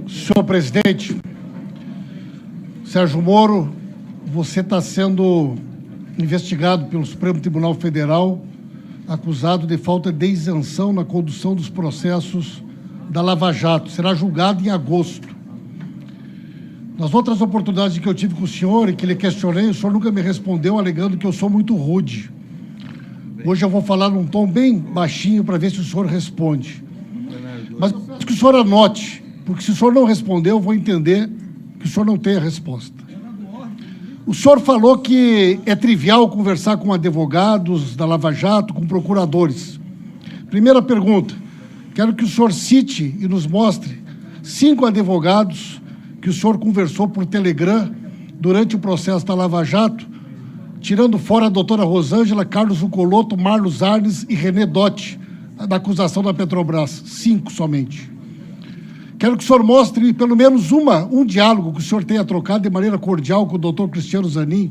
Senhor presidente, Sérgio Moro, você está sendo investigado pelo Supremo Tribunal Federal, acusado de falta de isenção na condução dos processos da Lava Jato. Será julgado em agosto. Nas outras oportunidades que eu tive com o senhor e que lhe questionei, o senhor nunca me respondeu, alegando que eu sou muito rude. Hoje eu vou falar num tom bem baixinho para ver se o senhor responde. Mas eu peço que o senhor anote, porque se o senhor não responder, eu vou entender que o senhor não tem a resposta. O senhor falou que é trivial conversar com advogados da Lava Jato, com procuradores. Primeira pergunta, quero que o senhor cite e nos mostre 5 advogados que o senhor conversou por Telegram durante o processo da Lava Jato, tirando fora a doutora Rosângela, Carlos Zuccolotto, Marlos Arnes e René Dotti, da acusação da Petrobras. 5 somente. Quero que o senhor mostre pelo menos um diálogo que o senhor tenha trocado de maneira cordial com o doutor Cristiano Zanin,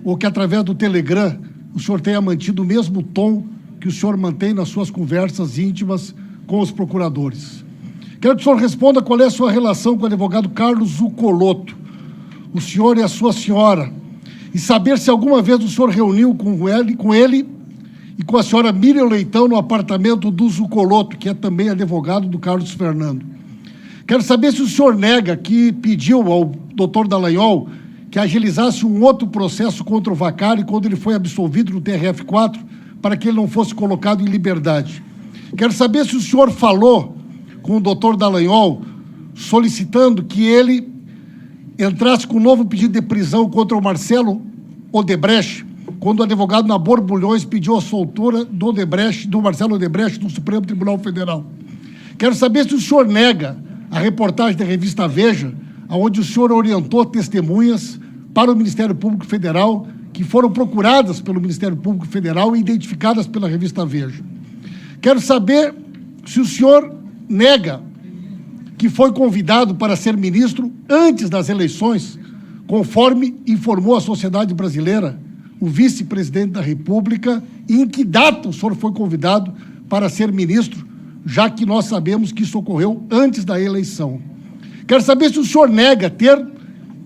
ou que através do Telegram o senhor tenha mantido o mesmo tom que o senhor mantém nas suas conversas íntimas com os procuradores. Quero que o senhor responda qual é a sua relação com o advogado Carlos Zuccolotto, o senhor e a sua senhora, e saber se alguma vez o senhor reuniu com ele e com a senhora Miriam Leitão no apartamento do Zuccolotto, que é também advogado do Carlos Fernando. Quero saber se o senhor nega que pediu ao doutor Dallagnol que agilizasse um outro processo contra o Vaccari quando ele foi absolvido no TRF4 para que ele não fosse colocado em liberdade. Quero saber se o senhor falou com o doutor Dallagnol solicitando que ele entrasse com um novo pedido de prisão contra o Marcelo Odebrecht, quando o advogado Nabor Bulhões pediu a soltura do Marcelo Odebrecht no Supremo Tribunal Federal. Quero saber se o senhor nega a reportagem da revista Veja, onde o senhor orientou testemunhas para o Ministério Público Federal, que foram procuradas pelo Ministério Público Federal e identificadas pela revista Veja. Quero saber se o senhor nega que foi convidado para ser ministro antes das eleições, conforme informou a sociedade brasileira, o vice-presidente da República, e em que data o senhor foi convidado para ser ministro, já que nós sabemos que isso ocorreu antes da eleição. Quero saber se o senhor nega ter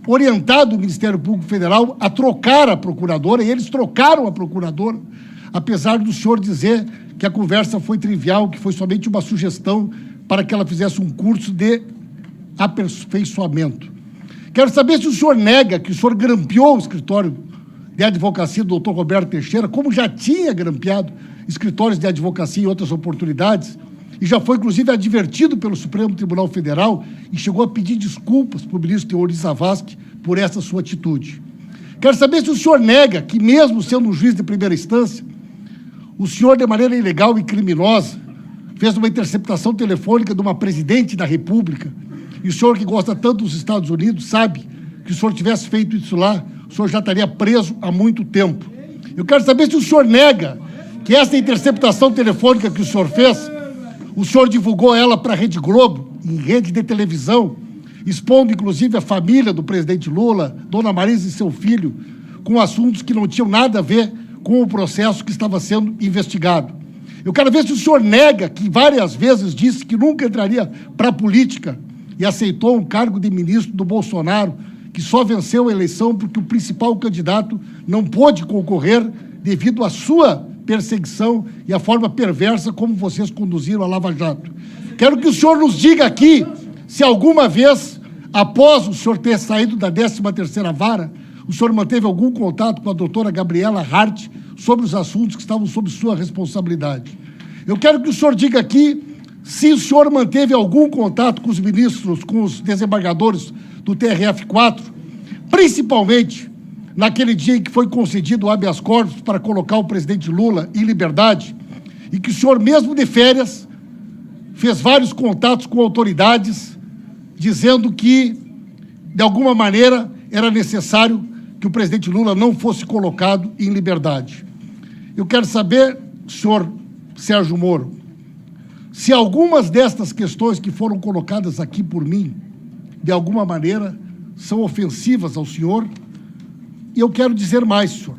orientado o Ministério Público Federal a trocar a procuradora, e eles trocaram a procuradora, apesar do senhor dizer que a conversa foi trivial, que foi somente uma sugestão para que ela fizesse um curso de aperfeiçoamento. Quero saber se o senhor nega que o senhor grampeou o escritório de advocacia do doutor Roberto Teixeira, como já tinha grampeado escritórios de advocacia em outras oportunidades, e já foi, inclusive, advertido pelo Supremo Tribunal Federal e chegou a pedir desculpas para o ministro Teori Zavascki por essa sua atitude. Quero saber se o senhor nega que, mesmo sendo um juiz de primeira instância, o senhor, de maneira ilegal e criminosa, fez uma interceptação telefônica de uma presidente da República, e o senhor, que gosta tanto dos Estados Unidos, sabe que se o senhor tivesse feito isso lá, o senhor já estaria preso há muito tempo. Eu quero saber se o senhor nega que essa interceptação telefônica que o senhor fez, o senhor divulgou ela para a Rede Globo, em rede de televisão, expondo, inclusive, a família do presidente Lula, Dona Marisa e seu filho, com assuntos que não tinham nada a ver com o processo que estava sendo investigado. Eu quero ver se o senhor nega que várias vezes disse que nunca entraria para a política e aceitou um cargo de ministro do Bolsonaro, que só venceu a eleição porque o principal candidato não pôde concorrer devido à sua perseguição e a forma perversa como vocês conduziram a Lava Jato. Quero que o senhor nos diga aqui se alguma vez, após o senhor ter saído da 13ª Vara, o senhor manteve algum contato com a doutora Gabriela Hart sobre os assuntos que estavam sob sua responsabilidade. Eu quero que o senhor diga aqui se o senhor manteve algum contato com os ministros, com os desembargadores do TRF4, principalmente naquele dia em que foi concedido o habeas corpus para colocar o presidente Lula em liberdade, e que o senhor, mesmo de férias, fez vários contatos com autoridades, dizendo que, de alguma maneira, era necessário que o presidente Lula não fosse colocado em liberdade. Eu quero saber, senhor Sérgio Moro, se algumas destas questões que foram colocadas aqui por mim, de alguma maneira, são ofensivas ao senhor. E eu quero dizer mais, senhor.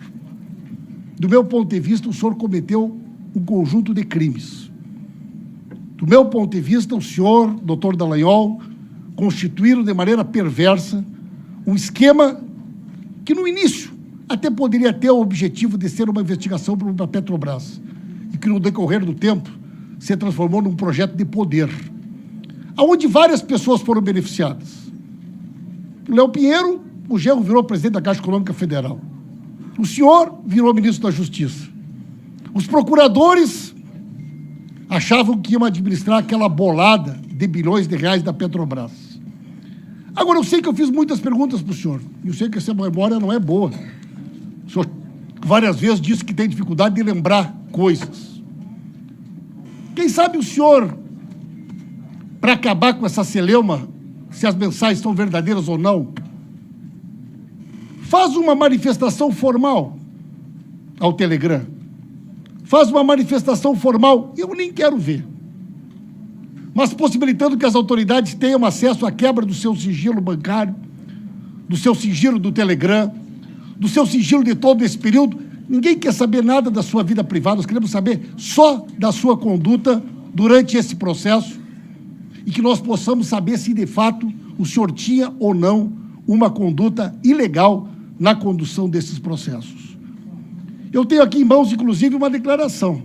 Do meu ponto de vista, o senhor cometeu um conjunto de crimes. Do meu ponto de vista, o senhor, doutor Dallagnol, constituíram de maneira perversa um esquema que, no início, até poderia ter o objetivo de ser uma investigação para a Petrobras, e que, no decorrer do tempo, se transformou num projeto de poder, onde várias pessoas foram beneficiadas. O Léo Pinheiro, o genro, virou presidente da Caixa Econômica Federal. O senhor virou ministro da Justiça. Os procuradores achavam que iam administrar aquela bolada de bilhões de reais da Petrobras. Agora, eu sei que eu fiz muitas perguntas para o senhor, e eu sei que essa memória não é boa. O senhor várias vezes disse que tem dificuldade de lembrar coisas. Quem sabe o senhor, para acabar com essa celeuma, se as mensagens são verdadeiras ou não, faz uma manifestação formal ao Telegram. Faz uma manifestação formal, eu nem quero ver, mas possibilitando que as autoridades tenham acesso à quebra do seu sigilo bancário, do seu sigilo do Telegram, do seu sigilo de todo esse período. Ninguém quer saber nada da sua vida privada, nós queremos saber só da sua conduta durante esse processo, e que nós possamos saber se, de fato, o senhor tinha ou não uma conduta ilegal na condução desses processos. Eu tenho aqui em mãos, inclusive, uma declaração.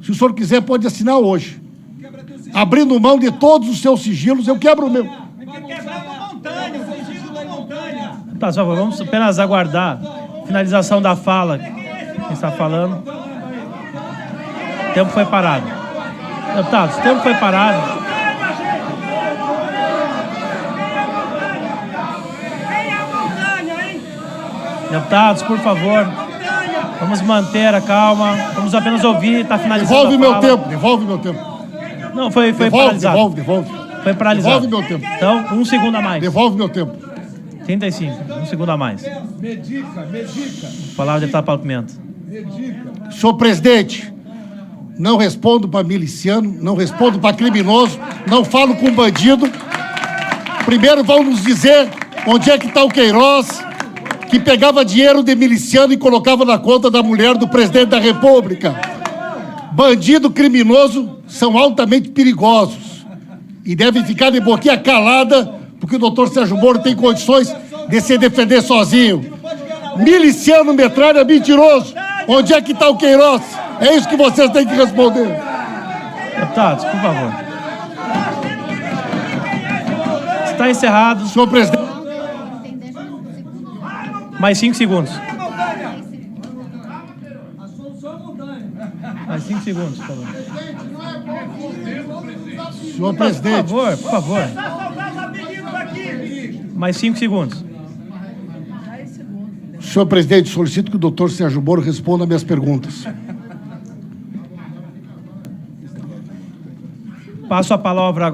Se o senhor quiser, pode assinar hoje. Abrindo mão de todos os seus sigilos, eu quebro o meu. Tá, só vamos apenas aguardar a finalização da fala. Quem está falando? O tempo foi parado. Deputados, o tempo foi parado. Deputados, por favor, vamos manter a calma, vamos apenas ouvir, está finalizando Devolve a meu fala. tempo, devolve meu tempo. Não, foi paralisado. Devolve. Foi paralisado. Devolve meu tempo. Então, 1 segundo a mais. Devolve meu tempo. 35, 1 segundo a mais. Medica. Palavra do deputado Paulo Pimenta. Senhor presidente, não respondo para miliciano, não respondo para criminoso, não falo com bandido. Primeiro vão nos dizer onde é que está o Queiroz, que pegava dinheiro de miliciano e colocava na conta da mulher do presidente da República. Bandido, criminoso são altamente perigosos e devem ficar de boquinha calada, porque o doutor Sérgio Moro tem condições de se defender sozinho. Miliciano, metralha, mentiroso. Onde é que está o Queiroz? É isso que vocês têm que responder. Deputados, por favor. Está encerrado. Senhor presidente. Mais 5 segundos. Mais 5 segundos, por favor. Senhor presidente. Por favor. Mais 5 segundos. Senhor presidente, solicito que o doutor Sérgio Moro responda minhas perguntas. Passo a palavra